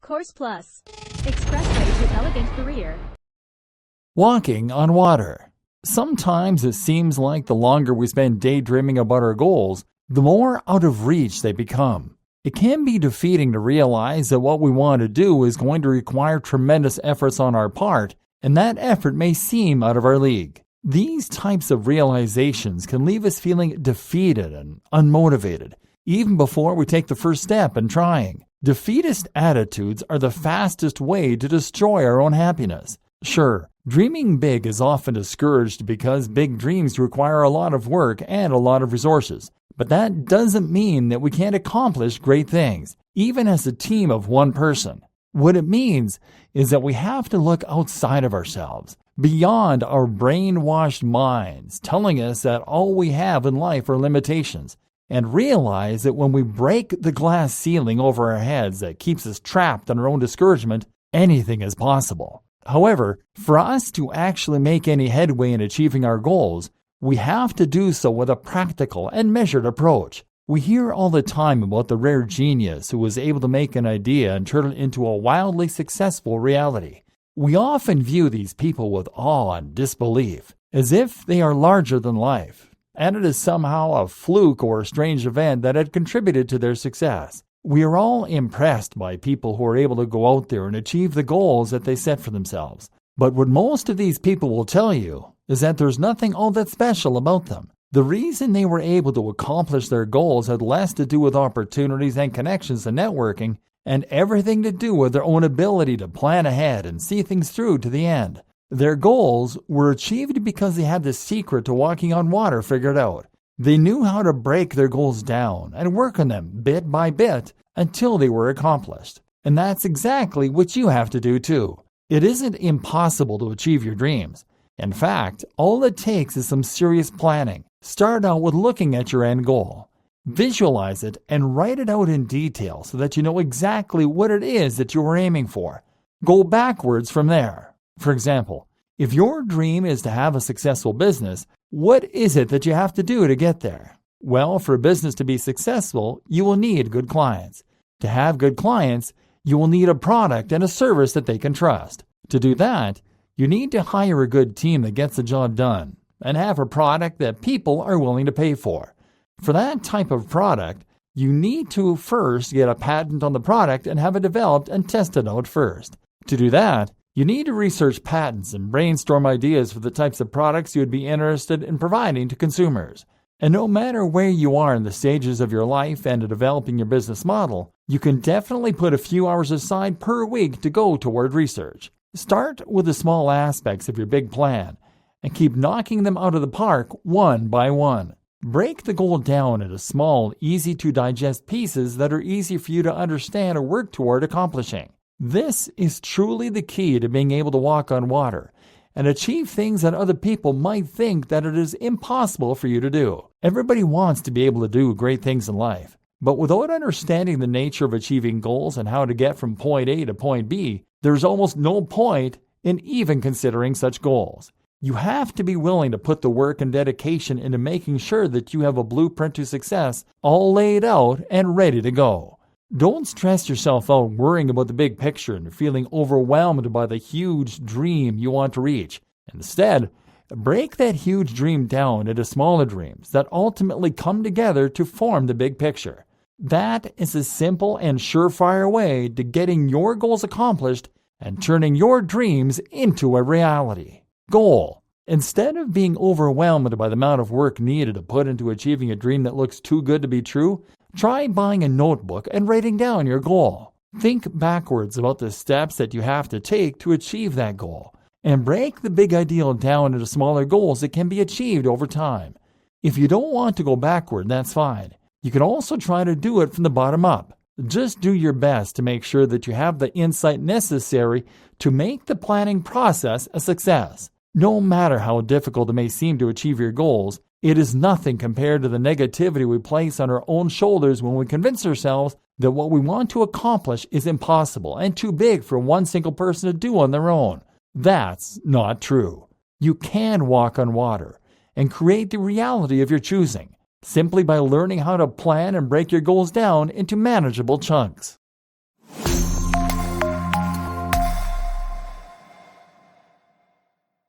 Course Plus. Expressway to elegant career. Walking on water. Sometimes it seems like the longer we spend daydreaming about our goals, the more out of reach they become. It can be defeating to realize that what we want to do is going to require tremendous efforts on our part, and that effort may seem out of our league. These types of realizations can leave us feeling defeated and unmotivated, even before we take the first step in trying. Defeatist attitudes are the fastest way to destroy our own happiness. Sure, dreaming big is often discouraged because big dreams require a lot of work and a lot of resources. But that doesn't mean that we can't accomplish great things, even as a team of one person. What it means is that we have to look outside of ourselves, beyond our brainwashed minds telling us that all we have in life are limitations, and realize that when we break the glass ceiling over our heads that keeps us trapped in our own discouragement, anything is possible. However, for us to actually make any headway in achieving our goals, we have to do so with a practical and measured approach. We hear all the time about the rare genius who was able to make an idea and turn it into a wildly successful reality. We often view these people with awe and disbelief, as if they are larger than life, and it is somehow a fluke or a strange event that had contributed to their success. We are all impressed by people who are able to go out there and achieve the goals that they set for themselves. But what most of these people will tell you is that there's nothing all that special about them. The reason they were able to accomplish their goals had less to do with opportunities and connections and networking, and everything to do with their own ability to plan ahead and see things through to the end. Their goals were achieved because they had the secret to walking on water figured out. They knew how to break their goals down and work on them bit by bit until they were accomplished. And that's exactly what you have to do too. It isn't impossible to achieve your dreams. In fact, all it takes is some serious planning. Start out with looking at your end goal. Visualize it and write it out in detail so that you know exactly what it is that you are aiming for. Go backwards from there. For example, if your dream is to have a successful business, what is it that you have to do to get there? Well, for a business to be successful, you will need good clients. To have good clients, you will need a product and a service that they can trust. To do that, you need to hire a good team that gets the job done and have a product that people are willing to pay for. For that type of product, you need to first get a patent on the product and have it developed and tested out first. To do that, you need to research patents and brainstorm ideas for the types of products you would be interested in providing to consumers. And no matter where you are in the stages of your life and in developing your business model, you can definitely put a few hours aside per week to go toward research. Start with the small aspects of your big plan and keep knocking them out of the park one by one. Break the goal down into small, easy-to-digest pieces that are easy for you to understand or work toward accomplishing. This is truly the key to being able to walk on water and achieve things that other people might think that it is impossible for you to do. Everybody wants to be able to do great things in life, but without understanding the nature of achieving goals and how to get from point A to point B, there's almost no point in even considering such goals. You have to be willing to put the work and dedication into making sure that you have a blueprint to success all laid out and ready to go. Don't stress yourself out worrying about the big picture and feeling overwhelmed by the huge dream you want to reach. Instead, break that huge dream down into smaller dreams that ultimately come together to form the big picture. That is a simple and surefire way to getting your goals accomplished and turning your dreams into a reality. Goal. Instead of being overwhelmed by the amount of work needed to put into achieving a dream that looks too good to be true, try buying a notebook and writing down your goal. Think backwards about the steps that you have to take to achieve that goal, and break the big ideal down into smaller goals that can be achieved over time. If you don't want to go backward, that's fine. You can also try to do it from the bottom up. Just do your best to make sure that you have the insight necessary to make the planning process a success. No matter how difficult it may seem to achieve your goals, it is nothing compared to the negativity we place on our own shoulders when we convince ourselves that what we want to accomplish is impossible and too big for one single person to do on their own. That's not true. You can walk on water and create the reality of your choosing simply by learning how to plan and break your goals down into manageable chunks.